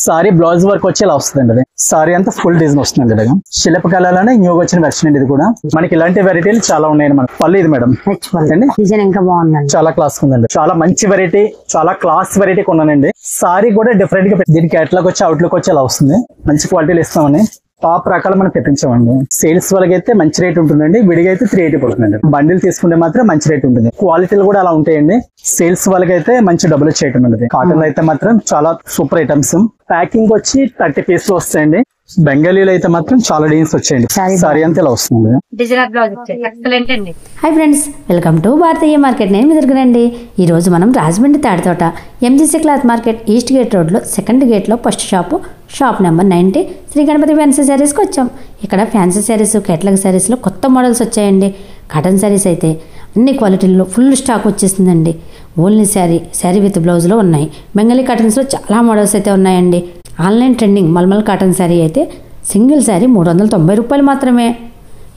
Sorry blouse work వచ్చి ఇలా వస్తుందండి. అది సారీ అంతా ఫుల్ డిజైన్ వస్తుందండి. ఇలాగా శిల్పకళలోనే న్యూగా వచ్చిన వెర్షన్ అండి. ఇది కూడా మనకి ఇలాంటి వెరైటీలు చాలా ఉన్నాయండి. మనకి పళ్ళు ఇది మేడం డిజైన్ ఇంకా బాగుందండి, చాలా క్లాస్ ఉందండి. చాలా మంచి వెరైటీ, చాలా క్లాస్ వెరైటీ కొన్నానండి. సారీ కూడా డిఫరెంట్ గా దీనికి క్యాట్లాగ్ వచ్చి అవుట్లుక్ వచ్చి ఇలా వస్తుంది. మంచి క్వాలిటీలు ఇస్తామని టాప్ రకాలు మనం తెప్పించామండి. సేల్స్ వాళ్ళకి అయితే మంచి రేట్ ఉంటుందండి. విడిగా అయితే 380 పడుతుందండి. బండిల్ తీసుకుంటే మాత్రం మంచి రేట్ ఉంటుంది. క్వాలిటీలు కూడా అలా ఉంటాయండి. సేల్స్ వాళ్ళకి అయితే మంచి డబ్బులు చేయటం ఉంటుంది. కాటన్ అయితే మాత్రం చాలా సూపర్ ఐటమ్స్. ప్యాకింగ్ వచ్చి 30 పీసులు వస్తాయండి. బెంగాలీలో అయితే మాత్రం చాలా డిజైన్స్ వచ్చాయండి. సారీ అంతా ఇలా వస్తుంది. Hi friends, welcome to Bharatiya market. నేను ఎదురుగానండి. ఈ రోజు మనం Rajahmundry Tadithota MGC cloth market east gate రోడ్లో సెకండ్ గేట్లో first shop number 90 Sri Ganapathi fancy శారీస్కి వచ్చాం. ఇక్కడ ఫ్యాన్సీ శారీస్, కేటలాగ్ శారీస్లో కొత్త మోడల్స్ వచ్చాయండి. కాటన్ శారీస్ అయితే అన్ని క్వాలిటీల్లో ఫుల్ స్టాక్ వచ్చేసిందండి. ఓన్లీ శారీ విత్ బ్లౌజ్లో ఉన్నాయి. బెంగాలీ కాటన్స్లో చాలా మోడల్స్ అయితే ఉన్నాయండి. Online trending mulmul cotton sari అయితే సింగిల్ శారీ 390 రూపాయలు మాత్రమే.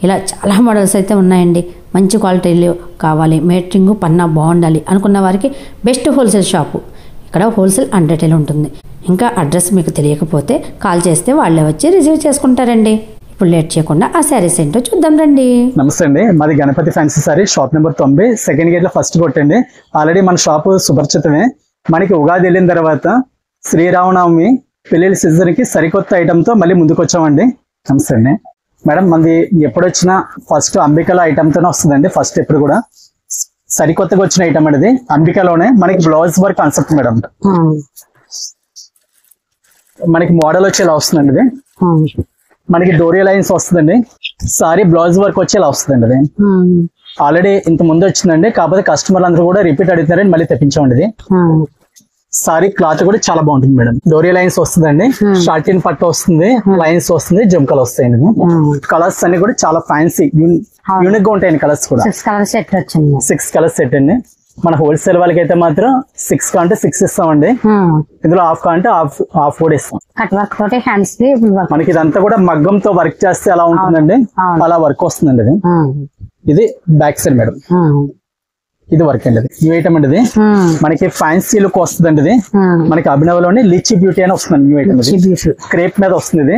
ఇలా చాలా మోడల్స్ అయితే ఉన్నాయండి. మంచి క్వాలిటీలో కావాలి, మేట్రింగ్ పన్నా బాగుండాలి అనుకున్న వారికి బెస్ట్ హోల్సేల్ షాపు. ఇక్కడ హోల్సేల్ అండ్ రిటైల్ ఉంటుంది. ఇంకా అడ్రస్ మీకు తెలియకపోతే కాల్ చేస్తే వాళ్ళే వచ్చి రిసీవ్ చేసుకుంటారండి. ఇప్పుడు లేట్ చేయకుండా ఆ శారీస్ ఏంటో చూద్దాం రండి. నమస్తే అండి, మాది Ganapathi fancy sari shop number 90 second gate లో ఫస్ట్ కొట్టండి. ఆల్రెడీ మన షాప్ సుపరిచితమే. మనకి ఉగాది వెళ్ళిన తర్వాత శ్రీరామనవమి పెళ్లి సీజన్ కి సరికొత్త ఐటమ్ తో మళ్ళీ ముందుకు వచ్చామండి. నమస్తే అండి మేడం, మనది ఎప్పుడు వచ్చినా ఫస్ట్ అంబికల ఐటమ్ తోనే వస్తుందండి. ఫస్ట్ ఎప్పుడు కూడా సరికొత్తగా వచ్చిన ఐటమ్ అనేది అంబికలోనే. మనకి బ్లౌజ్ వర్క్ కాన్సెప్ట్ మేడం. మనకి మోడల్ వచ్చి ఇలా వస్తుందండి. ఇది మనకి డోరియా లైన్స్ వస్తుందండి. సారీ బ్లౌజ్ వర్క్ వచ్చి ఇలా వస్తుందండి. అది ఆల్రెడీ ఇంత ముందు వచ్చిందండి. కాకపోతే కస్టమర్లు అందరూ కూడా రిపీట్ అడుగుతున్నారని మళ్ళీ తెప్పించామండి. ఇది సారీ క్లాత్ కూడా చాలా బాగుంటుంది మేడం. డోరియా లైన్స్ వస్తుందండి, షార్టిన్ పట్టు వస్తుంది, లైన్స్ వస్తుంది, జంకలు వస్తాయండి. కలర్స్ అన్ని కూడా చాలా ఫ్యాన్సీ యూనిక్ గా ఉంటాయండి. కలర్స్ కూడా 6 కలర్స్ సెట్ అండి. మన హోల్సేల్ వాళ్ళకి అయితే మాత్రం 6 కంటే 6 ఇస్తామండి. ఇందులో హాఫ్ కంటే హాఫ్ కూడా ఇస్తాం. మనకి ఇదంతా కూడా మగ్గంతో వర్క్ చేస్తే ఎలా ఉంటుందండి, అలా వర్క్ వస్తుందండి. అది ఇది బ్యాక్ సైడ్ మేడం. ఇది వర్క్ అండి. ఈ ఐటమ్ అండి. ఇది మనకి ఫ్యాన్సీ లుక్ వస్తుందండి. ఇది మనకి అభినవలోని లిచి బ్యూటీ అని వస్తుందండి. న్యూ ఐటమ్ క్రేప్ మీద వస్తుంది. ఇది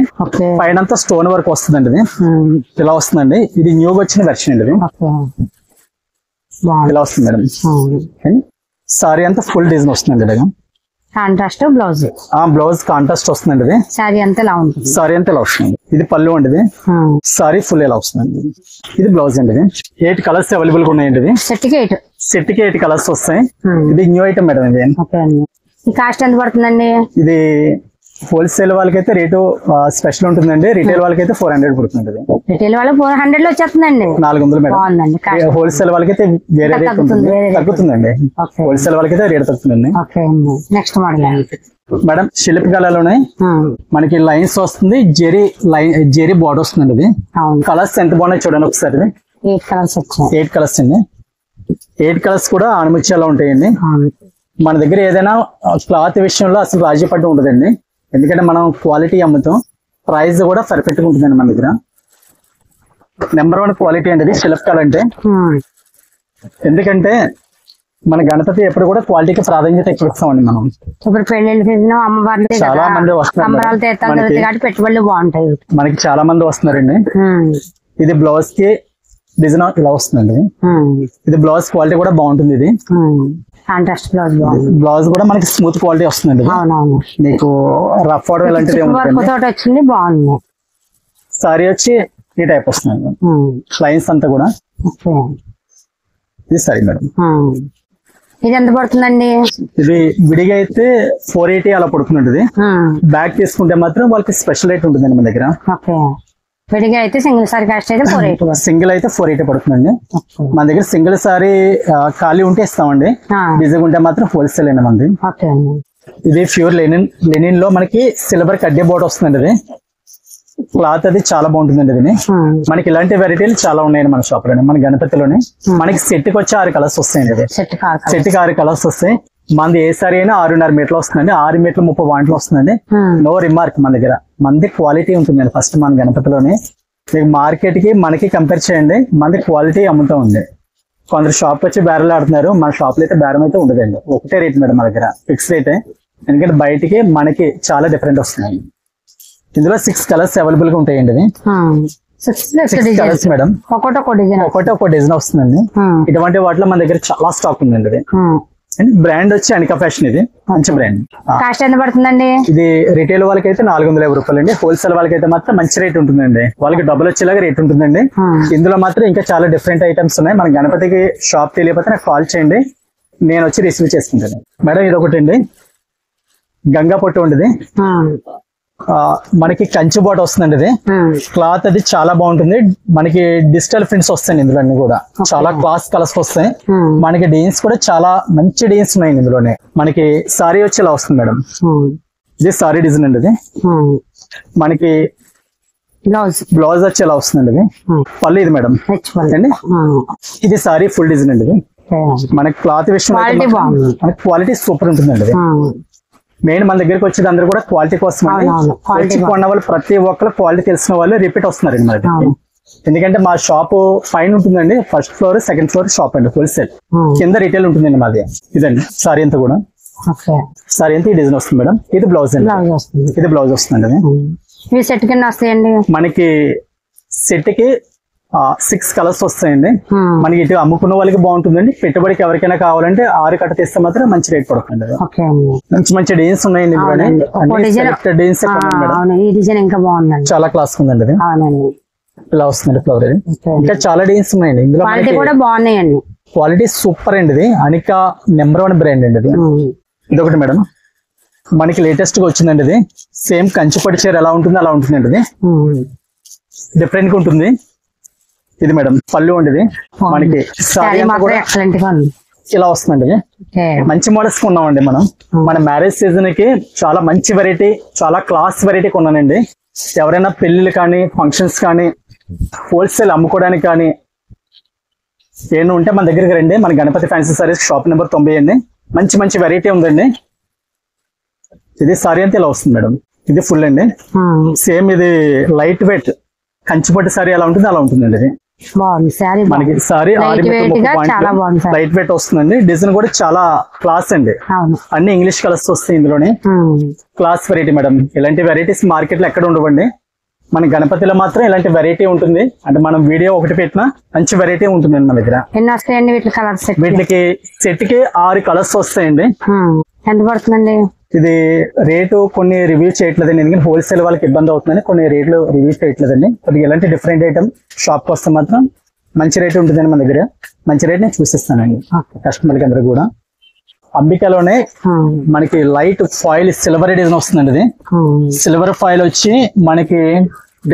పైన స్టోన్ వర్క్ వస్తుందండి. ఇది ఇలా వస్తుందండి. ఇది న్యూగా వచ్చిన వెర్షన్ అండి. ఇది ఇలా వస్తుంది మేడం. సారీ అంతా ఫుల్ డిజైన్ వస్తుందండి. ఇలాగా కాంట్రాస్ట్ బ్లౌజ్ బ్లౌజ్ కాంట్రాస్ట్ వస్తుందండి. ఇది సారీ అంతా ఇలా ఉంటుంది. సారీ అంతా ఇలా వస్తుంది. ఇది పళ్ళు అండి. ఇది సారీ ఫుల్ ఇలా వస్తుందండి. ఇది బ్లౌజ్ అండి. ఇది 8 కలర్స్ అవైలబుల్ గా ఉన్నాయండి. ఇది సెట్ కి 8 కలర్స్ వస్తాయి. ఇది న్యూ ఐటమ్ మేడం. ఇది కాస్ట్ ఎంత పడుతుందండి? ఇది హోల్సేల్ వాళ్ళకైతే రేటు స్పెషల్ ఉంటుందండి. రిటైల్ వాళ్ళకైతే 400 పడుతుంది. రిటైల్ వాళ్ళకి 400 లో వచ్చేస్తుందండి. 400 మేడం. హోల్సేల్ వాళ్ళకైతే వేరే రేట్ ఉంటుంది, తగ్గుతుందండి. హోల్సేల్ వాళ్ళకైతే రేట్ తగ్గుతుందండి. నెక్స్ట్ మోడల్ మేడం శిల్పకళలోనే మనకి లైన్స్ వస్తుంది, జెరీ బార్డర్ వస్తుందండి. ఇది కలర్స్ ఎంత బాగున్నాయి చూడండి ఒకసారి. 8 కలర్స్ అండి. 8 కలర్స్ కూడా ఆణిముత్యాలు ఉంటాయండి. మన దగ్గర ఏదైనా క్లాత్ విషయంలో అసలు రాజీ పట్టు ఉంటుందండి. ఎందుకంటే మనం క్వాలిటీ అమ్ముతాం, ప్రైస్ కూడా పర్ఫెక్ట్ గా ఉంటుందండి. మన దగ్గర నెంబర్ 1 క్వాలిటీ అండి శిల్పకళ అంటే. ఎందుకంటే మన గణపతి ఎప్పుడు కూడా క్వాలిటీకి ప్రాధాన్యత ఎక్కువ ఇస్తామండి. మనం ఇప్పుడు పెళ్లి అమ్మవారి చాలా మంది వస్తున్నారు, పెట్టుబడులు బాగుంటాయి. మనకి చాలా మంది వస్తున్నారండి. ఇది బ్లౌజ్ కి డిజైన్ ఇలా వస్తుందండి. ఇది బ్లౌజ్ క్వాలిటీ కూడా బాగుంటుంది. ఇది కాంట్రాస్ట్ బ్లౌజ్ కూడా మనకి స్మూత్ క్వాలిటీ వస్తుందండి. మీకు రఫ్ ఆర్డర్ ఇలాంటిది వచ్చింది, బాగుంది. సారీ వచ్చి ఈ టైప్ వస్తుందండి. లైన్స్ అంతా కూడా. ఇది సారీ మేడం. ఇది ఎంత పడుతుందండి? ఇది విడిగా అయితే 480 అలా పడుతుందండి. ఇది బ్యాగ్ తీసుకుంటే మాత్రం వాళ్ళకి స్పెషల్ రేట్ ఉంటుందండి మన దగ్గర. విడిగా అయితే సింగిల్ సారీ కాస్ట్ అయితే 480. సింగిల్ అయితే 480 పడుతుందండి. మన దగ్గర సింగిల్ సారీ ఖాళీ ఉంటే ఇస్తామండి. బిజీగా ఉంటే మాత్రం హోల్సేల్ అండి మనది. ఇది ప్యూర్ లెనిన్ లో మనకి సిల్వర్ కడ్డీ బోర్డర్ వస్తుందండి. ఇది క్లాత్ అది చాలా బాగుంటుందండి. ఇది మనకి ఇలాంటి వెరైటీలు చాలా ఉన్నాయండి మన షాప్ లోనే, మన గణపతిలోనే. మనకి సెట్ కి వచ్చి 6 కలర్స్ వస్తాయండి. ఇది సెట్ కి 6 కలర్స్ వస్తాయి. మనది ఏ సారీ అయినా 6.5 మీటర్లు వస్తుందండి. 6 మీటర్లు 30 పాయింట్లు వస్తుందండి. No remark. మన దగ్గర మనది క్వాలిటీ ఉంటుందండి. ఫస్ట్ మన గణపతిలోనే మీకు మార్కెట్ కి మనకి కంపేర్ చేయండి. మనది క్వాలిటీ అమ్ముతా ఉంది. కొందరు షాప్ వచ్చి బేరాలు ఆడుతున్నారు. మన షాప్ లో అయితే బేరం అయితే ఉండదండి. ఒకటే రేట్ మేడం మన దగ్గర, ఫిక్స్ రేటే. ఎందుకంటే బయటికి మనకి చాలా డిఫరెంట్ వస్తున్నాయి. ఇందులో 6 కలర్స్ అవైలబుల్ గా ఉంటాయండి. ఇది 6 కలర్స్ మేడం, ఒకటి ఒక డిజైన్ వస్తుందండి. ఇటువంటి వాటిలో మన దగ్గర చాలా స్టాక్ ఉందండి. ఇది బ్రాండ్ వచ్చి అనికా ఫ్యాషన్. ఇది మంచి బ్రాండ్. కాస్ట్ ఎంత పడుతుందండి? ఇది రిటైల్ వాళ్ళకి అయితే 450 రూపాయలు అండి. హోల్సేల్ వాళ్ళకి అయితే మాత్రం మంచి రేట్ ఉంటుందండి. వాళ్ళకి డబ్బులు వచ్చేలాగా రేట్ ఉంటుందండి. ఇందులో మాత్రం ఇంకా చాలా డిఫరెంట్ ఐటమ్స్ ఉన్నాయి. మన గణపతికి షాప్ తెలియకపోతే నాకు కాల్ చేయండి, నేను వచ్చి రిసీవ్ చేసుకుంటాను. మేడం ఇది ఒకటి అండి, గంగా పొట్టు ఉండేది. మనకి కంచి బాట్ వస్తుందండి. ఇది క్లాత్ అది చాలా బాగుంటుంది. మనకి డిజిటల్ ప్రింట్స్ వస్తాయి ఇందులో అన్ని కూడా. చాలా క్లాస్ కలర్స్ వస్తాయి. మనకి డిజైన్స్ కూడా చాలా మంచి డిజైన్స్ ఉన్నాయి ఇందులోనే. మనకి సారీ వచ్చి ఇలా వస్తుంది మేడం. ఇది సారీ డిజైన్ అండి. ఇది మనకి బ్లౌజ్ వచ్చి ఇలా వస్తుందండి. ఇది పళ్ళు. ఇది మేడం అండి, ఇది సారీ ఫుల్ డిజైన్ అండి. ఇది మనకి క్లాత్ విషయం మనకి క్వాలిటీ సూపర్ ఉంటుందండి. ఇది మెయిన్ మన దగ్గరికి వచ్చేది అందరూ కూడా క్వాలిటీ కోసం. వచ్చి కొన్న వాళ్ళు ప్రతి ఒక్కరు క్వాలిటీ తెలిసిన వాళ్ళు రిపీట్ వస్తున్నారండి మరి. ఎందుకంటే మా షాప్ పైన ఉంటుందండి, first floor second floor shop అండి, హోల్సేల్. కింద రిటైల్ ఉంటుందండి మాది. ఇదండి సారీ అంతా కూడా. సారీ అంతా ఈ డిజైన్ వస్తుంది మేడం. ఇది బ్లౌజ్ అండి, ఇది బ్లౌజ్ వస్తుందండి. సెట్ కింద వస్తాయండి మనకి. సెట్ కి 6 కలర్స్ వస్తాయండి. మనకి ఇటు అమ్ముకున్న వాళ్ళకి బాగుంటుందండి. పెట్టుబడికి ఎవరికైనా కావాలంటే 6 కట్ట తీస్తే మాత్రం మంచి రేట్ పడుతుంది. మంచి మంచి డిజైన్స్ ఉన్నాయండి. చాలా క్లాస్ ఉందండి. ఇది ఇలా వస్తుందండి ఫ్లవర్. ఇంకా చాలా డిజైన్స్ ఉన్నాయండి ఇందులో. బాగున్నాయండి, క్వాలిటీ సూపర్ అండి. ఇది అనికా నెంబర్ 1 బ్రాండ్ అండి. ఇది ఇదొకటి మేడం, మనకి లేటెస్ట్ గా వచ్చిందండి. ఇది సేమ్ కంచిపట్టు చీర ఎలా ఉంటుంది అలా ఉంటుందండి. ఇది డిఫరెంట్ గా ఉంటుంది. ఇది మేడం పళ్ళు ఉండేది. మనకి ఇలా వస్తుందండి. మంచి మోడల్స్ కొన్నామండి మనం. మన మ్యారేజ్ సీజన్ కి చాలా మంచి వెరైటీ, చాలా క్లాస్ వెరైటీ కొన్నానండి. ఎవరైనా పెళ్లిళ్ళు కానీ ఫంక్షన్స్ కానీ హోల్సేల్ అమ్ముకోవడానికి కానీ ఏమైనా ఉంటే మన దగ్గరికి రండి. మన Ganapathi fancy saris shop number 90 అండి. మంచి మంచి వెరైటీ ఉందండి. ఇది సారీ అంతా ఇలా వస్తుంది మేడం. ఇది ఫుల్ అండి. సేమ్ ఇది లైట్ వెయిట్ కంచిపట్టు సారీ ఎలా ఉంటుంది అలా ఉంటుందండి. ఇది మనకి సారీ లైట్ వెయిట్ వస్తుందండి. డిజైన్ కూడా చాలా క్లాస్ అండి. అన్ని ఇంగ్లీష్ కలర్స్ వస్తాయి ఇందులోనే. Class variety madam. ఇలాంటి వెరైటీస్ మార్కెట్ లో ఎక్కడ ఉండవండి. మన గణపతిలో మాత్రం ఇలాంటి వెరైటీ ఉంటుంది. అంటే మనం వీడియో ఒకటి పెట్టినా మంచి వెరైటీ ఉంటుంది మన దగ్గర. ఎన్ని వస్తాయండి వీటి కలర్స్? వీటికి సెట్ కి 6 కలర్స్ వస్తాయండి. ఎంత పడుతుందండి? ఇది రేటు కొన్ని రివ్యూ చేయట్లేదండి, ఎందుకంటే హోల్సేల్ వాళ్ళకి ఇబ్బంది అవుతుందని కొన్ని రేట్లు రివ్యూ చేయట్లేదండి. కొద్దిగా ఎలాంటి డిఫరెంట్ ఐటమ్ షాప్ వస్తే మాత్రం మంచి రేట్ ఉంటుందండి మన దగ్గర. మంచి రేట్ నేను చూసిస్తానండి కస్టమర్కి అందరూ కూడా. అంబికాలోనే మనకి లైట్ ఫాయిల్ సిల్వర్ డిజైన్ వస్తుందండి. ఇది సిల్వర్ ఫాయిల్ వచ్చి మనకి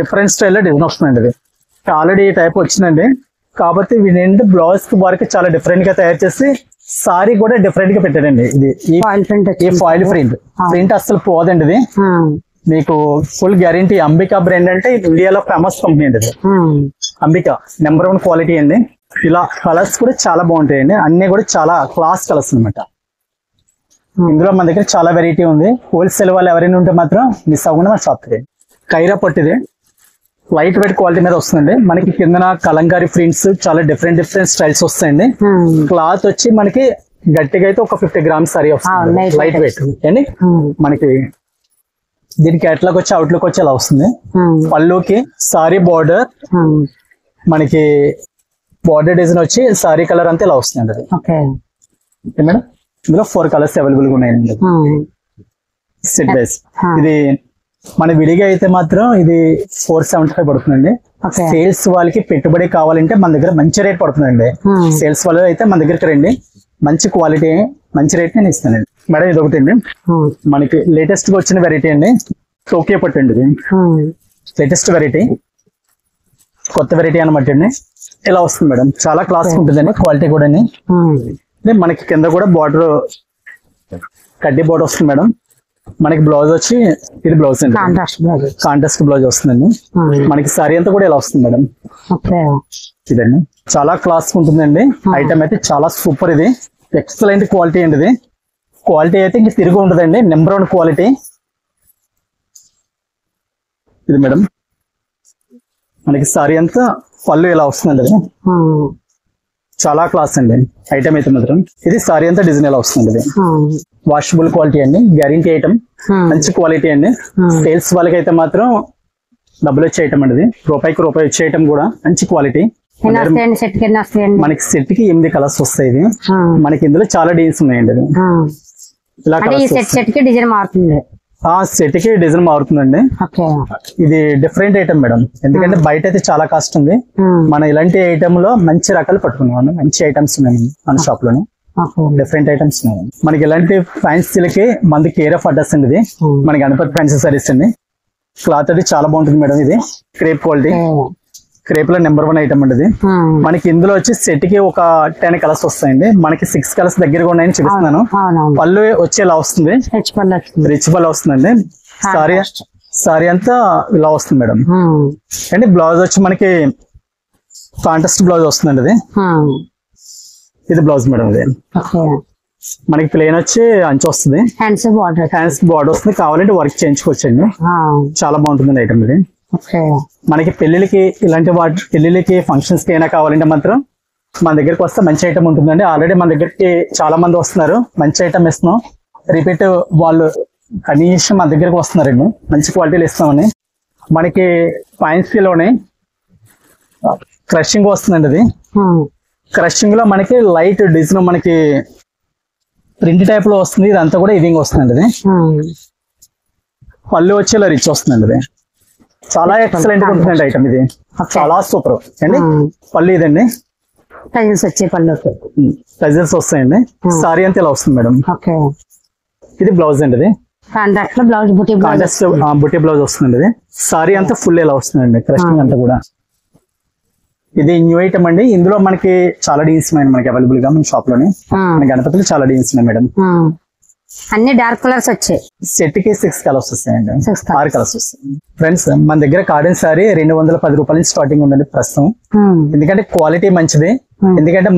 డిఫరెంట్ స్టైల్లో డిజైన్ వస్తుందండి. ఇది ఆల్రెడీ ఈ టైప్ వచ్చిందండి. కాబట్టి వీటి బ్లౌజ్ వరకు చాలా డిఫరెంట్ గా తయారు చేసి సారీ కూడా డిఫరెంట్ గా పెట్టాడండి. ఇది ఈ ఫాయిల్ ప్రింట్ అసలు పోదండి. ఇది మీకు ఫుల్ గ్యారంటీ. అంబికా బ్రాండ్ అంటే ఇండియాలో ఫేమస్ కంపెనీ అండి. ఇది అంబికా నెంబర్ 1 క్వాలిటీ అండి. ఇలా కలర్స్ కూడా చాలా బాగుంటాయండి. అన్ని కూడా చాలా క్లాస్ కలర్స్ అనమాట. ఇందులో మన దగ్గర చాలా వెరైటీ ఉంది. హోల్సేల్ వాళ్ళు ఎవరైనా ఉంటే మాత్రం మిస్ అవ్వకుండా మన షాప్ కి. కైరా పట్టిది లైట్ వెయిట్ క్వాలిటీ మీద వస్తుందండి. మనకి కిందన కలంకారీ ప్రింట్స్ చాలా డిఫరెంట్ స్టైల్స్ వస్తాయండి. క్లాత్ వచ్చి మనకి గట్టిగా అయితే ఒక 50 గ్రామ్స్ సారీ వస్తుంది, లైట్ వెయిట్ అండి. మనకి దీని క్యాట్లాగ్ వచ్చి అవుట్లుక్ వచ్చి అలా వస్తుంది. పళ్ళుకి సారీ బార్డర్, మనకి బార్డర్ డిజైన్ వచ్చి సారీ కలర్ అంతా ఇలా వస్తుంది అది. మేడం ఇందులో 4 కలర్స్ అవైలబుల్ గా ఉన్నాయండి సెట్ వైస్. ఇది మన విడిగా అయితే మాత్రం ఇది 475 పడుతుందండి. సేల్స్ వాళ్ళకి పెట్టుబడి కావాలంటే మన దగ్గర మంచి రేట్ పడుతుందండి. సేల్స్ వాళ్ళు అయితే మన దగ్గరికి రండి, మంచి క్వాలిటీ మంచి రేట్ నేను ఇస్తానండి. మేడం ఇది ఒకటి అండి, మనకి లేటెస్ట్ గా వచ్చిన వెరైటీ అండి. టోకియో పట్టు అండి. ఇది లేటెస్ట్ వెరైటీ, కొత్త వెరైటీ అనమాట అండి. ఇలా వస్తుంది మేడం. చాలా క్లాస్ ఉంటుందండి, క్వాలిటీ కూడా. మనకి కింద కూడా బార్డర్ కడ్డీ బార్డర్ వస్తుంది మేడం. మనకి బ్లౌజ్ వచ్చి ఇది బ్లౌజ్ అండి, కాంట్రాస్ట్ బ్లౌజ్ వస్తుందండి. మనకి సారీ అంతా కూడా ఇలా వస్తుంది మేడం. ఇదండి చాలా క్లాస్ ఉంటుందండి. ఐటమ్ అయితే చాలా సూపర్. ఇది ఎక్సలెంట్ క్వాలిటీ అండి. ఇది క్వాలిటీ అయితే ఇంక తిరిగి ఉంటుందండి. నెంబర్ 1 క్వాలిటీ ఇది మేడం. మనకి సారీ అంతా పళ్ళు ఇలా వస్తుందండి. చాలా క్లాస్ అండి ఐటమ్ అయితే మాత్రం. ఇది సారీ అంతా డిజైన్ ఎలా వస్తుంది. ఇది వాషబుల్ క్వాలిటీ అండి, గ్యారంటీ ఐటమ్, మంచి క్వాలిటీ అండి. సేల్స్ వాళ్ళకి అయితే మాత్రం డబ్బులు వచ్చే ఐటమ్ అండి. ఇది రూపాయికి రూపాయి వచ్చే ఐటమ్ కూడా మంచి క్వాలిటీ. మనకి సెట్ కి 8 కలర్స్ వస్తాయి. ఇది మనకి ఇందులో చాలా డిజైన్స్ ఉన్నాయండి. ఇది ఇలా సెట్ కి డిజైన్ మారుతుంది. సెట్ కి డిజైన్ మారుతుందండి. ఇది డిఫరెంట్ ఐటమ్ మేడం, ఎందుకంటే బయట అయితే చాలా కాస్ట్ ఉంది. మన ఇలాంటి ఐటమ్ లో మంచి రకాలు పట్టుకున్నాం. మంచి ఐటమ్స్ ఉన్నాయి మన షాప్ లోని, డిఫరెంట్ ఐటమ్స్ ఉన్నాయి. మనకి ఇలాంటి ఫ్యాన్సీలకి మనకి కేర్ ఆఫ్ అడ్రస్ అండి. ఇది మన గణపతి ఫ్యాన్సీ సారీస్ అండి. క్లాత్ అది చాలా బాగుంటుంది మేడం. ఇది క్రేప్ క్వాలిటీ, క్రేప్ లో నెంబర్ 1 ఐటమ్ అండి. ఇది మనకి ఇందులో వచ్చి సెట్ కి ఒక 10 కలర్స్ వస్తాయండి. మనకి 6 కలర్స్ దగ్గరగా ఉన్నాయని చూపిస్తున్నాను. పళ్ళు వచ్చేలా వస్తుంది, రిచ్ పళ్ళు వస్తుందండి. సారీ అంతా ఇలా వస్తుంది మేడం. అండ్ బ్లౌజ్ వచ్చి మనకి కాంట్రాస్ట్ బ్లౌజ్ వస్తుందండి. ఇది బ్లౌజ్ మేడం. ఇది మనకి ప్లేన్ వచ్చి అంచు వస్తుంది, హ్యాండ్స్ బార్డర్ వస్తుంది. కావాలంటే వర్క్ చేయించుకోవచ్చండి. చాలా బాగుంటుంది ఐటమ్ ఇది. మనకి పెళ్లికి ఇలాంటి పెళ్లికి ఫంక్షన్స్ కి అయినా కావాలంటే మాత్రం మన దగ్గరికి వస్తే మంచి ఐటమ్ ఉంటుందండి. ఆల్రెడీ మన దగ్గరికి చాలా మంది వస్తున్నారు, మంచి ఐటమ్ ఇస్తున్నాం. రిపీట్ వాళ్ళు కనీసం మన దగ్గరికి వస్తున్నారండి, మంచి క్వాలిటీలు ఇస్తామని. మనకి ఫ్యాన్సీలోనే క్రషింగ్ వస్తుందండి. ఇది క్రషింగ్ లో మనకి లైట్ డిజైన్, మనకి ప్రింట్ టైప్ లో వస్తుంది. ఇదంతా కూడా ఇవింగ్ వస్తుందండి. ఇది పళ్ళు వచ్చేలా రిచ్ వస్తుందండి. ఇది చాలా ఎక్సలెంట్ గా ఉంటుందండి ఐటమ్. ఇది చాలా సూపర్ అండి. పళ్ళు ఇదండి, టజల్స్ వస్తాయండి. సారీ అంతా ఇలా వస్తుంది మేడం. ఇది బ్లౌజ్ అండి. ఇది కాంట్రాస్ట్ బుటీ బ్లౌజ్ వస్తుందండి. ఇది సారీ అంతా ఫుల్ ఇలా వస్తుందండి, క్రషింగ్ అంతా కూడా. ఇది న్యూ ఐటమ్ అండి. ఇందులో మనకి చాలా డిజైన్స్ ఉన్నాయి మనకి అవైలబుల్ గా మన షాప్ లోని. మన గణపతిలో చాలా డిజైన్స్ ఉన్నాయి మేడం. అన్ని డార్క్ కలర్స్ వచ్చాయి. సెట్ కి 6 కలర్స్ వస్తాయండి, 6 కలర్స్ వస్తాయి. ఫ్రెండ్స్ మన దగ్గర కాటన్ సారీ 210 రూపాయల నుంచి స్టార్టింగ్ ఉందండి ప్రస్తుతం. ఎందుకంటే క్వాలిటీ మంచిది, ఎందుకంటే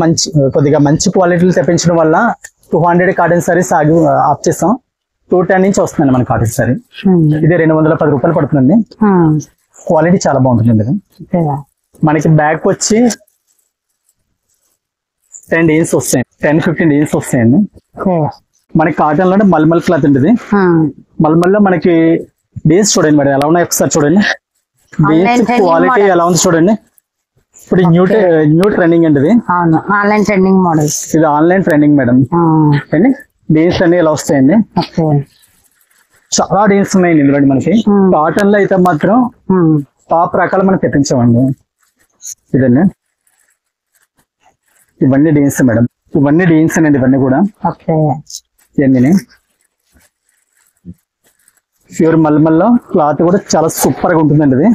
కొద్దిగా మంచి క్వాలిటీలు తెప్పించడం వల్ల 200 కాటన్ సారీస్ ఆఫ్ చేస్తాం. 210 నుంచి వస్తుందండి మన కాటన్ సారీ. ఇది 210 రూపాయలు పడుతుందండి. క్వాలిటీ చాలా బాగుంటుందండి. మనకి బ్యాక్ వచ్చి 10 డిజైన్స్ వస్తాయి, 10-15 డిజైన్స్ వస్తాయండి. మనకి కాటన్ లోనే మల్మల్ క్లాత్ ఉంటుంది. మల్మల్ లో మనకి డిజైన్స్ చూడండి మేడం ఎలా ఉన్నాయి ఒకసారి చూడండి. డిజైన్స్ క్వాలిటీ ఎలా ఉంది చూడండి. ఇప్పుడు న్యూ ట్రెండింగ్ అండి. ఇది ఆన్లైన్ ట్రెండింగ్ మోడల్స్. ఇది ఆన్లైన్ ట్రెండింగ్ మేడం అండి. డిజైన్స్ అన్ని ఎలా వస్తాయండి, చాలా డిజైన్స్ ఉన్నాయండి ఇందులో. మనకి కాటన్ లో అయితే మాత్రం టాప్ రకాలు మనం తెప్పించామండి. ఇదండి, ఇవన్నీ డిజైన్స్ మేడం, ఇవన్నీ డిజైన్స్ అండి. ఇవన్నీ కూడా ఇవన్నీ ప్యూర్ మల్మల్లో క్లాత్ కూడా చాలా సూపర్ గా ఉంటుందండి. ఇది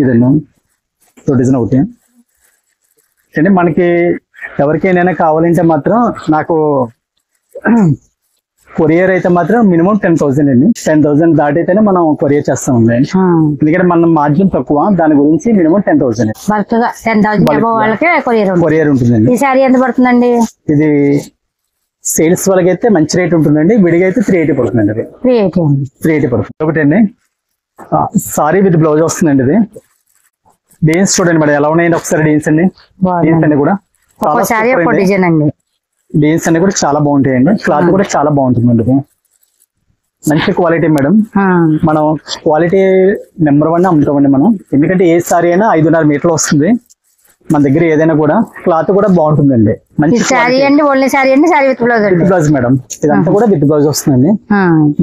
ఇదండి డిజైన్ ఒకటి అండి. మనకి ఎవరికైనా కావాలంటే మాత్రం నాకు కొరియర్ అయితే మాత్రం మినిమం 10,000 అండి. 10,000 దాటితేనే మనం కొరియర్ చేస్తామండి. ఎందుకంటే మనం మార్జిన్ తక్కువ, దాని గురించి మినిమం 10,000 కొరియర్ ఉంటుందండి. ఈ సారీ ఎంత పడుతుందండి? ఇది సేల్స్ వాళ్ళకి అయితే మంచి రేట్ ఉంటుందండి. విడిగా అయితే 380 పడుతుందండి. అది 380 పడుతుంది. ఒకటి అండి సారీ విత్ బ్లౌజ్ వస్తుందండి. ఇది డిజైన్స్ చూడండి మేడం ఎలా ఉన్నాయండి ఒకసారి. డిజైన్స్ అండి, డిజైన్స్ అన్ని కూడా డిజైన్స్ అన్ని కూడా చాలా బాగుంటాయండి. క్లాత్ కూడా చాలా బాగుంటుందండి. మంచి క్వాలిటీ మేడం. మనం క్వాలిటీ నెంబర్ 1 అమ్ముతామండి మనం. ఎందుకంటే ఏ సారీ అయినా 5.5 మీటర్లు వస్తుంది మన దగ్గర. ఏదైనా కూడా క్లాత్ కూడా బాగుంటుందండి. మంచి బ్లౌజ్ మేడం. ఇదంతా కూడా విత్ బ్లౌజ్ వస్తుందండి.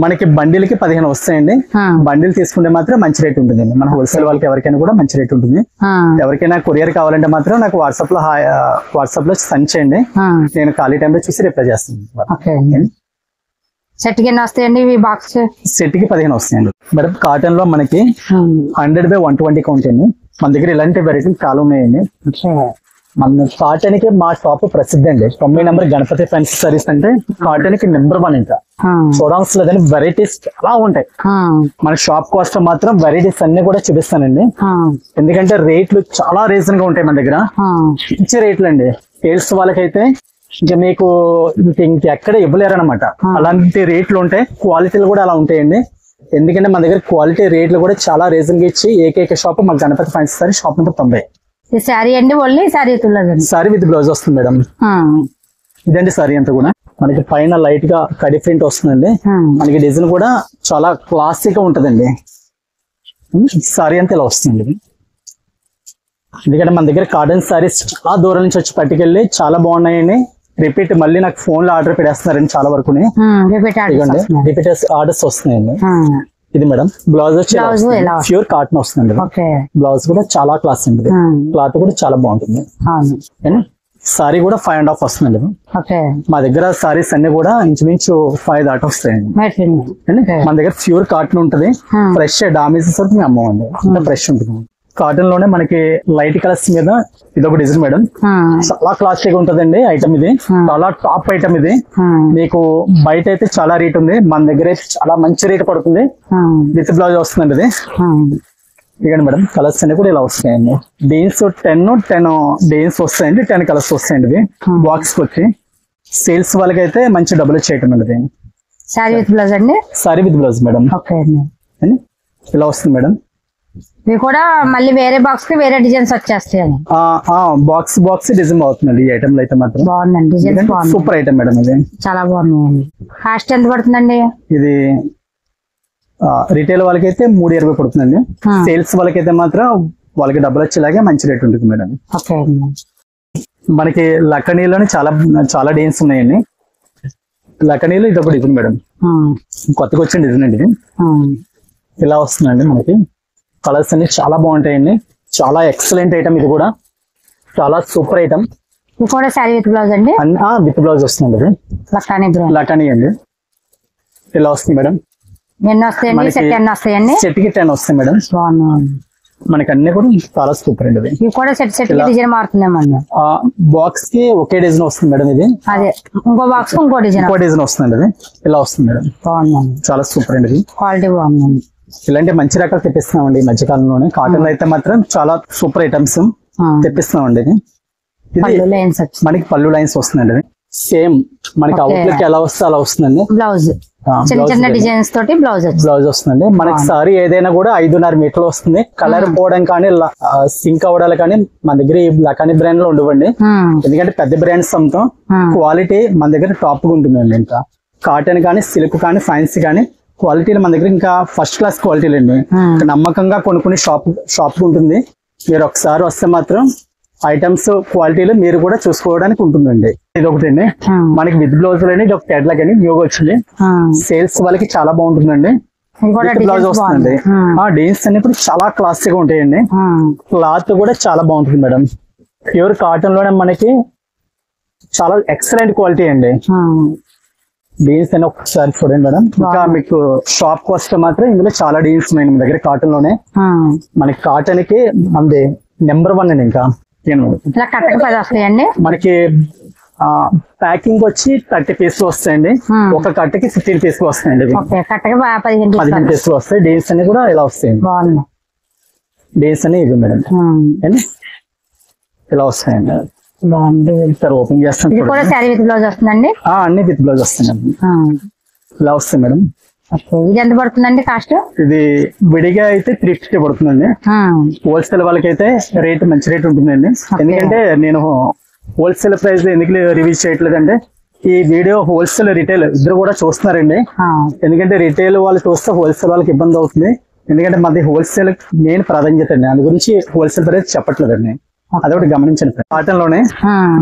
మనకి బండిల్ కి 15 వస్తాయండి. బండిల్ తీసుకుంటే మాత్రం మంచి రేట్ ఉంటుందండి. మన హోల్సేల్ వాళ్ళకి ఎవరికైనా కూడా మంచి రేట్ ఉంటుంది. ఎవరికైనా కొరియర్ కావాలంటే మాత్రం నాకు వాట్సాప్ లో సెండ్ చేయండి. నేను ఖాళీ టైంలో చూసి రిప్లై చేస్తాను. సెట్ కి ఎన్ని వస్తాయండి ఇవి బాక్స్? సెట్ కి 15 వస్తాయండి మేడం. కాటన్ లో మనకి 100/120 కౌంట్ అండి. మన దగ్గర ఇలాంటి వెరైటీలు చాలా ఉన్నాయండి. మన కాటన్ కి మా షాప్ ప్రసిద్ధి అండి. 9 నెంబర్ గణపతి ఫ్యాన్సీ సారీస్ అంటే కాటన్ కి నెంబర్ 1. ఇంకా చూడాల్సిన లేదని వెరైటీస్ చాలా ఉంటాయి. మన షాప్ కి వస్తే మాత్రం వెరైటీస్ అన్ని కూడా చూపిస్తానండి. ఎందుకంటే రేట్లు చాలా రీజన్ గా ఉంటాయి మన దగ్గర. మంచి రేట్లు అండి. సేల్స్ వాళ్ళకైతే ఇంకా మీకు ఇంకెక్కడ ఇవ్వలేరు అనమాట. అలాంటి రేట్లు ఉంటాయి. క్వాలిటీలు కూడా అలా ఉంటాయండి. ఎందుకంటే మన దగ్గర క్వాలిటీ రేట్లు కూడా చాలా రీజన్ గా ఇచ్చి ఏకైక షాప్ మా Ganapathi fancy sari shop number 90 ఈ శారీ అండి only sari sari with blouse వస్తుంది మేడం. ఇదండి సారీ అంతా కూడా మనకి పైన లైట్ గా కడి ప్రింట్ వస్తుందండి. మనకి డిజైన్ కూడా చాలా క్లాసిక్ గా ఉంటదండి. సారీ అంతా ఇలా వస్తుంది. ఎందుకంటే మన దగ్గర కాటన్ సారీస్ చాలా దూరం నుంచి వచ్చి పట్టుకెళ్ళి చాలా బాగున్నాయండి. రిపీట్ మళ్ళీ నాకు ఫోన్ లో ఆర్డర్ పెట్టేస్తున్నారండి చాలా వరకు. రిపీట్ ఆర్డర్స్ వస్తున్నాయండి. ఇది మేడం బ్లౌజ్ వచ్చి ప్యూర్ కాటన్ వస్తుంది. బ్లౌజ్ కూడా చాలా క్లాస్ ఉంటుంది. క్లాత్ కూడా చాలా బాగుంటుంది. సారీ కూడా 5.5 వస్తుందండి. మా దగ్గర సారీస్ అన్ని కూడా ఇంచుమించు 5 దాకా వస్తాయండి. మన దగ్గర ప్యూర్ కాటన్ ఉంటది. ఫ్రెష్ డామేజెస్ వరకు మేము అమ్మవండి. ఫ్రెష్ ఉంటుంది. కాటన్ లోనే మనకి లైట్ కలర్స్ మీద ఇది ఒక డిజైన్ మేడం. చాలా క్లాసిక్ గా ఉంటదండి ఐటమ్. ఇది చాలా టాప్ ఐటమ్. ఇది మీకు బయట అయితే చాలా రేట్ ఉంది. మన దగ్గర అయితే చాలా మంచి రేట్ పడుతుంది. విత్ బ్లౌజ్ వస్తుందండి ఇది. ఇదిగండి మేడం కలర్స్ అన్ని కూడా ఇలా వస్తాయండి. డీన్స్ 10 డీన్స్ వస్తాయండి. 10 కలర్స్ వస్తాయండి. ఇవి బాక్స్ వచ్చి సేల్స్ వాళ్ళకి అయితే మంచి డబ్బులు చేయటం అండి. సారీ విత్ బ్లౌజ్ అండి. Sorry with blouse madam. ఇలా వస్తుంది మేడం. ఇవి కూడా మళ్ళీ వేరే బాక్స్ కి వేరే డిజైన్స్ వచ్చేస్తాయి. బాక్స్ డిజైన్ అవుతుందండి ఈ ఐటమ్ లో అయితే మాత్రం. బాగుందండి డిజైన్. Super item madam. ఇది చాలా బాగుంది. కాస్ట్ ఎంత పడుతుందండి? ఇది రిటైల్ వాళ్ళకైతే 320 పడుతుందండి. సేల్స్ వాళ్ళకైతే మాత్రం వాళ్ళకి డబ్బులు వచ్చేలాగే మంచి రేట్ ఉంటుంది మేడం. మనకి లక్కనీలోనే చాలా డిజైన్స్ ఉన్నాయండి. లక్కనీలో ఇది ఒక డిజైన్ మేడం. కొత్తగా వచ్చిన డిజైన్ అండి. ఇది ఇలా వస్తుందండి. మనకి కలర్స్ అన్ని చాలా బాగుంటాయండి. చాలా ఎక్సలెంట్ ఐటమ్. ఇది కూడా చాలా సూపర్ ఐటమ్. ఇది కూడా శారీ విత్ బ్లౌజ్ అండి. విత్ బ్లౌజ్ వస్తుంది. లకానీ అండి. ఇలా వస్తుంది మేడం. ఎన్ని వస్తాయండి? సెట్ 10 వస్తాయండి. సెట్ కి 10 వస్తాయి మేడం. మనకి అన్ని కూడా చాలా సూపర్ అండి. ఇవి కూడా సెట్ డిజైన్ మారుతుందేమో. బాక్స్ కి ఒకే డిజైన్ వస్తుంది మేడం. ఇది అదే ఇంకో బాక్స్ ఇంకో డిజైన్ వస్తుంది. అది ఇలా వస్తుంది మేడం. బాగుందండి. చాలా సూపర్ అండి. క్వాలిటీ బాగుందండి. ఇలాంటి మంచి రకాలు తెప్పిస్తున్నామండి ఈ మధ్యకాలంలోనే. కాటన్ లో అయితే మాత్రం చాలా సూపర్ ఐటమ్స్ తెప్పిస్తున్నామండి. ఇది మనకి పళ్ళు లైన్స్ వస్తుందండి. సేమ్ మనకి అవుట్లుక్ ఎలా వస్తే అలా వస్తుందండి. బ్లౌజ్ చిన్న డిజైన్స్ తోటి బ్లౌజ్ వస్తుందండి. మనకి సారీ ఏదైనా కూడా 5.5 మీటర్లు వస్తుంది. కలర్ పోవడం కానీ సింక్ అవడాలు కానీ మన దగ్గర ఈ లకానీ బ్రాండ్ లో ఉండవండి. ఎందుకంటే పెద్ద బ్రాండ్స్ అమ్ముతాం. క్వాలిటీ మన దగ్గర టాప్ గా ఉంటుందండి. ఇంకా కాటన్ కానీ సిల్క్ కానీ ఫ్యాన్సీ కానీ క్వాలిటీలు మన దగ్గర ఇంకా ఫస్ట్ క్లాస్ క్వాలిటీలు అండి. నమ్మకంగా కొనుక్కునే షాప్ ఉంటుంది. మీరు ఒకసారి వస్తే మాత్రం ఐటమ్స్ క్వాలిటీలు మీరు కూడా చూసుకోవడానికి ఉంటుందండి. ఇది ఒకటి అండి. మనకి విత్ బ్లౌజ్ లోని ఇది ఒక కేటలాగ్ అని న్యూగా వచ్చింది. సేల్స్ వాళ్ళకి చాలా బాగుంటుందండి. బ్లౌజ్ వస్తుందండి. డీన్స్ అన్ని కూడా చాలా క్లాసిక్ గా ఉంటాయండి. క్లాత్ కూడా చాలా బాగుంటుంది మేడం. ప్యూర్ కాటన్ లోనే మనకి చాలా ఎక్సలెంట్ క్వాలిటీ అండి. డీన్స్ అని ఒకసారి చూడండి మేడం. ఇంకా మీకు షాప్ కి వస్తే మాత్రం ఇందులో చాలా డీన్స్ ఉన్నాయి మన దగ్గర కాటన్ లోనే. మనకి కాటన్ కి మనది నెంబర్ 1 అండి. ఇంకా మనకి ప్యాకింగ్ వచ్చి 30 పీసులు వస్తాయండి. ఒక కట్టకి 15 పీసులు వస్తాయండి. 15 పీసులు వస్తాయి. డీన్స్ అన్ని కూడా ఇలా వస్తాయండి. డీన్స్ అని ఇవి మేడం. ఇలా వస్తాయండి. ఓపెన్ చేస్తాం. అన్ని విత్ బ్లౌజ్ వస్తాయండి. ఇలా వస్తాయి మేడం. ఇది ఎంత పడుతుందండి కాస్ట్? ఇది విడిగా అయితే 350 పడుతుందండి. హోల్సేల్ వాళ్ళకైతే రేట్ మంచి రేట్ ఉంటుందండి. ఎందుకంటే నేను హోల్సేల్ ప్రైస్ ఎందుకు రివ్యూ చేయట్లేదంటే ఈ వీడియో హోల్సేల్ రిటైల్ ఇద్దరు కూడా చూస్తున్నారండి. ఎందుకంటే రిటైల్ వాళ్ళు చూస్తే హోల్సేల్ వాళ్ళకి ఇబ్బంది అవుతుంది. ఎందుకంటే మాది హోల్సేల్ నేను ప్రాధాన్యత అండి. దాని గురించి హోల్సేల్ ప్రైస్ చెప్పట్లేదండి. అదొకటి గమనించండి. కాటన్ లోనే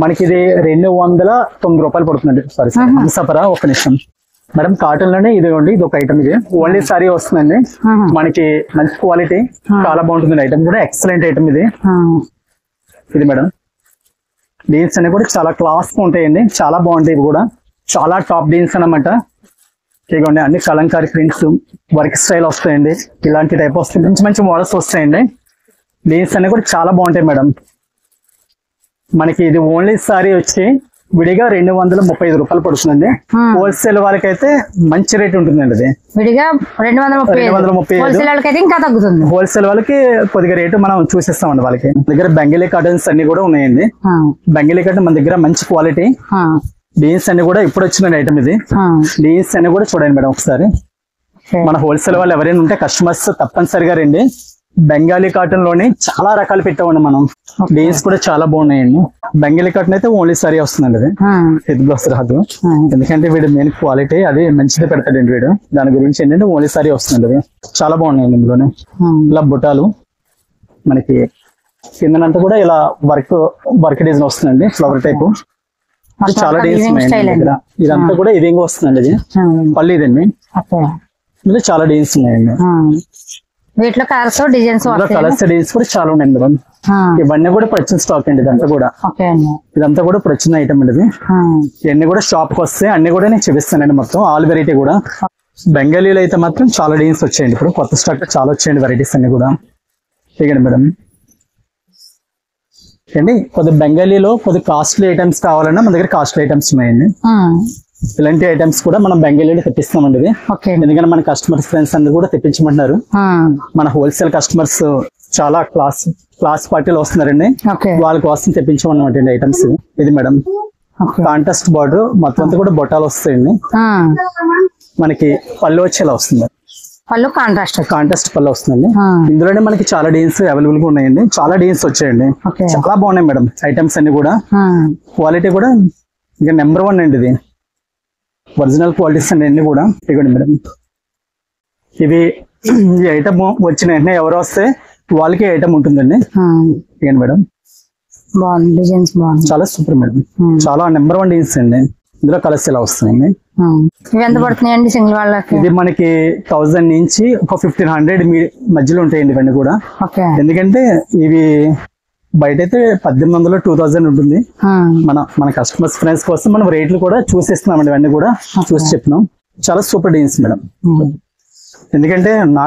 మనకి ఇది 209 రూపాయలు పడుతుందండి. సారీ సపరా ఒక నిమిషం మేడం. కాటన్ లోనే ఇదిగోండి. ఇది ఒక ఐటమ్. ఇది ఓన్లీ సారీ వస్తుందండి. మనకి మంచి క్వాలిటీ చాలా బాగుంటుంది. ఐటమ్ కూడా ఎక్సలెంట్ ఐటమ్. ఇది మేడం. డీన్స్ అన్ని కూడా చాలా క్లాస్ గా ఉంటాయండి. చాలా బాగుంటాయి. ఇవి కూడా చాలా టాప్ డీన్స్ అన్నమాట. ఇదిగోండి అన్ని కలంకారీ ప్రింట్స్ వర్క్ స్టైల్ వస్తాయండి. ఇలాంటి టైప్ వస్తాయి. మంచి మంచి మోడల్స్ వస్తాయండి. డీన్స్ అన్ని కూడా చాలా బాగుంటాయి మేడం. మనకి ఇది ఓన్లీ సారీ వచ్చి విడిగా 235 రూపాయలు పడుతుందండి. హోల్సేల్ వాళ్ళకి అయితే మంచి రేట్ ఉంటుందండి. అది విడిగా 235 ఇంకా తగ్గుతుంది. హోల్సేల్ వాళ్ళకి కొద్దిగా రేటు మనం చూసిస్తామండి. వాళ్ళకి దగ్గర బెంగళీ కాటన్స్ అన్ని కూడా ఉన్నాయండి. బెంగళీ కాటన్ మన దగ్గర మంచి క్వాలిటీ. డీన్స్ అన్ని కూడా ఇప్పుడు వచ్చిన ఐటమ్. ఇది డీన్స్ అన్ని కూడా చూడండి మేడం ఒకసారి. మన హోల్సేల్ వాళ్ళు ఎవరైనా ఉంటే కస్టమర్స్ తప్పనిసరిగా రండి. బెంగాలీ కాటన్ లోనే చాలా రకాలు పెట్టామండి మనం. డిజైన్స్ కూడా చాలా బాగున్నాయండి. బెంగాలీ కాటన్ అయితే ఓన్లీ సారీ వస్తుందండి అది, విత్ బ్లౌజ్ రాదు. ఎందుకంటే వీడు మెయిన్ క్వాలిటీ అది మంచిది పెడతాడండి వీడు. దాని గురించి ఏంటంటే ఓన్లీ సారీ వస్తుందండి అది. చాలా బాగున్నాయండి ఇందులోనే. ఇలా బుటాలు మనకి కిందనంతా కూడా ఇలా వర్క్ డిజైన్ వస్తుందండి, ఫ్లవర్ టైప్. చాలా డిజైన్స్ ఉన్నాయండి. ఇదంతా కూడా ఇవింగ్ వస్తుందండి. ఇది పళ్ళు ఇదండి. ఇందులో చాలా డిజైన్స్ ఉన్నాయండి. వీటిలో కలర్స్ డిజైన్స్ కలర్స్ డిజైన్స్ కూడా చాలా ఉన్నాయండి మేడం. ఇవన్నీ కూడా ఇప్పుడు వచ్చిన స్టాక్ అండి. ఇదంతా కూడా ఇప్పుడు వచ్చిన ఐటమ్ అండి ఇది. ఇవన్నీ కూడా షాప్ కి వస్తే అన్ని కూడా నేను చూపిస్తానండి. మొత్తం ఆల్ వెరైటీ కూడా. బెంగాలీలో అయితే మాత్రం చాలా డిజైన్స్ వచ్చాయండి. ఇప్పుడు కొత్త స్టాక్ చాలా వచ్చాయండి వెరైటీస్ అన్ని కూడా. ఇవ్వండి మేడం అండి. కొద్ది బెంగాలీలో కొద్ది కాస్ట్లీ ఐటమ్స్ కావాలన్నా మన దగ్గర కాస్ట్లీ ఐటమ్స్ ఉన్నాయండి. ఇలాంటి ఐటమ్స్ కూడా మనం బెంగాలీలో తెప్పిస్తామండి ఇది. ఎందుకంటే మన కస్టమర్స్ ఫ్రెండ్స్ అందరూ కూడా తెప్పించమంటున్నారు. మన హోల్సేల్ కస్టమర్స్ చాలా క్లాస్ పార్టీలు వస్తున్నారండి, వాళ్ళ కోసం తెప్పించమన్నమాట ఐటమ్స్. ఇది మేడం కాంట్రాస్ట్ బార్డర్ మొత్తం అంతా కూడా బొట్టాలు వస్తాయండి. మనకి పళ్ళు వచ్చేలా వస్తుంది. పళ్ళు కాంట్రాస్ట్ పళ్ళు వస్తుందండి. ఇందులోనే మనకి చాలా డిజైన్స్ అవైలబుల్ గా ఉన్నాయండి. చాలా డిజైన్స్ వచ్చాయండి. చాలా బాగున్నాయి మేడం ఐటమ్స్ అన్ని కూడా. క్వాలిటీ కూడా ఇంకా నెంబర్ 1 అండి. ఇది ఒరిజినల్ క్వాలిటీస్ అండి అన్ని కూడా. ఇవ్వండి మేడం. ఇవి ఈ ఐటమ్ వచ్చిన వెంటనే ఎవరు వస్తే వాళ్ళకి ఐటమ్ ఉంటుందండి. ఇవ్వండి మేడం. డిజైన్స్ చాలా సూపర్ మేడం. చాలా నెంబర్ 1 డిజైన్స్ అండి. ఇందులో కలర్స్ ఇలా వస్తాయండి. ఎంత పడుతున్నాయండి సింగిల్ వాళ్ళకి? ఇది మనకి 1000 నుంచి ఒక 1500 మధ్యలో ఉంటాయండి ఇవన్నీ కూడా. ఎందుకంటే ఇవి బయట అయితే 1800 2000 ఉంటుంది. మన కస్టమర్స్ ఫ్రెండ్స్ కోసం మనం రేట్లు కూడా చూసిస్తున్నామండి. ఇవన్నీ కూడా చూసి చెప్తున్నాం. చాలా సూపర్ డిజైన్స్ మేడం. ఎందుకంటే నా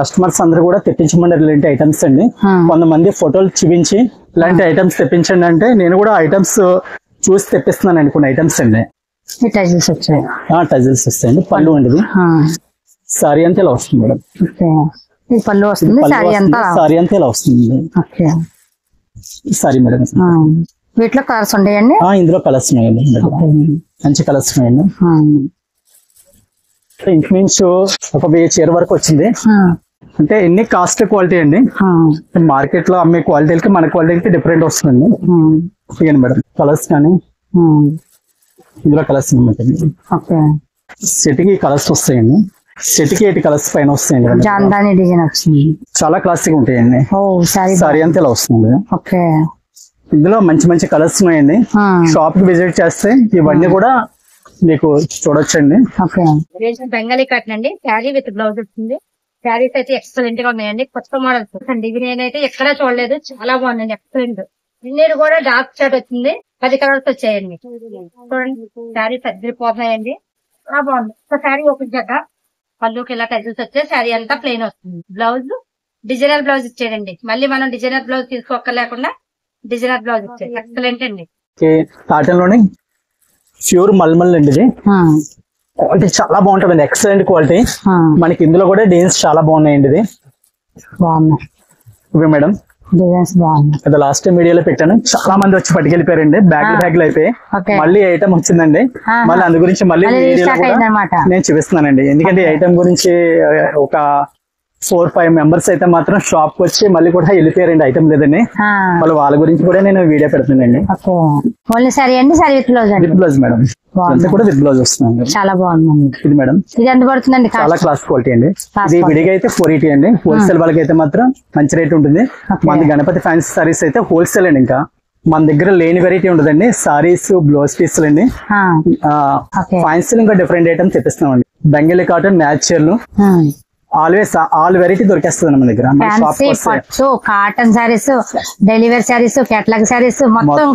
కస్టమర్స్ అందరూ కూడా తెప్పించమని ఇలాంటి ఐటమ్స్ అండి. కొంతమంది ఫోటోలు చూపించి ఇలాంటి ఐటమ్స్ తెప్పించండి అంటే నేను కూడా ఐటమ్స్ చూసి తెప్పిస్తున్నానండి కొన్ని ఐటమ్స్ అండి. టజిల్స్ వస్తాయండి. పళ్ళు ఉండదు. సారీ అంతా ఇలా వస్తుంది మేడం. పళ్ళు వస్తుంది. సారీ అంతా ఇలా వస్తుంది. Sorry madam. వీటిలో కలర్స్ ఉంటాయండి. ఇందులో కలర్స్ ఉన్నాయండి. మంచి కలర్స్ ఉన్నాయండి. ఇంచుమించు ఒక 1000 చీర వరకు వచ్చింది. అంటే ఎన్ని కాస్ట్ క్వాలిటీ అండి. మార్కెట్ లో అమ్మే క్వాలిటీలకి మన క్వాలిటీకి డిఫరెంట్ వస్తుందండి. ఇవ్వండి మేడం కలర్స్ కానీ ఇందులో కలర్స్ సెట్ కి కలర్స్ వస్తాయండి. సెట్ కి 8 కలర్స్ పైన వస్తాయండి. చాలా క్లాసిక్ ఉంటాయండి. సారీ అంతా ఇలా వస్తుంది. ఇందులో మంచి మంచి కలర్స్ ఉన్నాయండి. షాప్ కి విజిట్ చేస్తే ఇవన్నీ కూడా మీకు చూడొచ్చండి. బెంగాలీ కాటన్ అండి. శారీ విత్ బ్లౌజ్ వస్తుంది. శారీస్ అయితే ఎక్సలెంట్ గా ఉన్నాయండి. కొత్త మోడల్స్ అండి. ఇవి నేనైతే ఎక్కడా చూడలేదు. చాలా బాగుందండి. ఎక్సలెంట్. ఇన్నేరు కూడా డార్క్ షర్ట్ వచ్చింది. 10 కలర్స్ వచ్చాయండి. చూడండి శారీస్ అద్దరిపోతున్నాయండి. చాలా బాగుంది. ఒక శారీ ఓపెన్ చేద్దాం. పళ్ళుకి ఇలా టైల్స్ వచ్చాయి. శారీ అంతా ప్లెయిన్ వస్తుంది. బ్లౌజ్ డిజైనర్ బ్లౌజ్ ఇచ్చాడండి. మళ్ళీ మనం డిజైనర్ బ్లౌజ్ తీసుకోక్కర్లేకుండా డిజైనర్ బ్లౌజ్ ఇచ్చాడు. ఎక్సలెంట్ అండి. కాటన్ లోనే ప్యూర్ మల్మల్ అండి. ఇది క్వాలిటీ చాలా బాగుంటుంది. Excellent quality. మనకి ఇందులో కూడా డిజైన్స్ చాలా బాగున్నాయండి. ఇది ఇవి మేడం అది లాస్ట్ టైం వీడియోలో పెట్టాను. చాలా మంది వచ్చి పట్టుకెళ్ళిపోయారండి. బ్యాగ్లు అయిపోయి మళ్ళీ ఐటమ్ వచ్చిందండి. మళ్ళీ అందు గురించి మళ్ళీ నేను చూపిస్తున్నానండి. ఎందుకంటే ఈ ఐటమ్ గురించి ఒక 4-5 మెంబర్స్ అయితే మాత్రం షాప్ కి వచ్చి మళ్ళీ కూడా వెళ్ళిపోయారండి. ఐటమ్ లేదని. మళ్ళీ వాళ్ళ గురించి కూడా నేను వీడియో పెడుతున్నానండి. With blouse madam. అంతా కూడా విత్ బ్లౌజ్ వస్తుంది. చాలా బాగుంది. ఇది మేడం ఇది ఎంత పడుతుందండి? చాలా క్లాస్ క్వాలిటీ అండి. ఇది విడిగా అయితే 480 అండి. హోల్సేల్ వాళ్ళకి అయితే మాత్రం మంచి రేట్ ఉంటుంది. మన గణపతి ఫ్యాన్సీ సారీస్ అయితే హోల్సేల్ అండి. ఇంకా మన దగ్గర లేని వెరైటీ ఉండదండి. సారీస్ బ్లౌజ్ పీసులు అండి. ఫ్యాన్సీలు ఇంకా డిఫరెంట్ ఐటమ్స్ తెప్పిస్తామండి. Bengali cotton natural always all variety దొరికేస్తుంది మన దగ్గర. Cotton saris, delivery saris, catalogue saris మొత్తం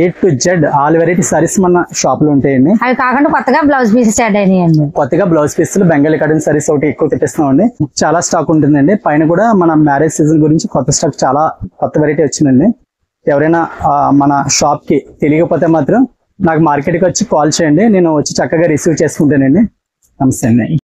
A to Z all variety saris మన షాప్ లో ఉంటాయండి. అవి కాకుండా కొత్తగా బ్లౌజ్ పీసెస్ యాడ్ అయినాయండి. కొత్తగా బ్లౌజ్ పీసులు బెంగాలీ కాటన్ సారీస్ ఒకటి ఎక్కువ తెప్పిస్తామండి. చాలా స్టాక్ ఉంటుందండి. పైన కూడా మన మ్యారేజ్ సీజన్ గురించి కొత్త స్టాక్ చాలా కొత్త వెరైటీ వచ్చిందండి. ఎవరైనా మన షాప్ కి తెలియకపోతే మాత్రం నాకు మార్కెట్ కి వచ్చి కాల్ చేయండి. నేను వచ్చి చక్కగా రిసీవ్ చేసుకుంటానండి. నమస్తే అండి.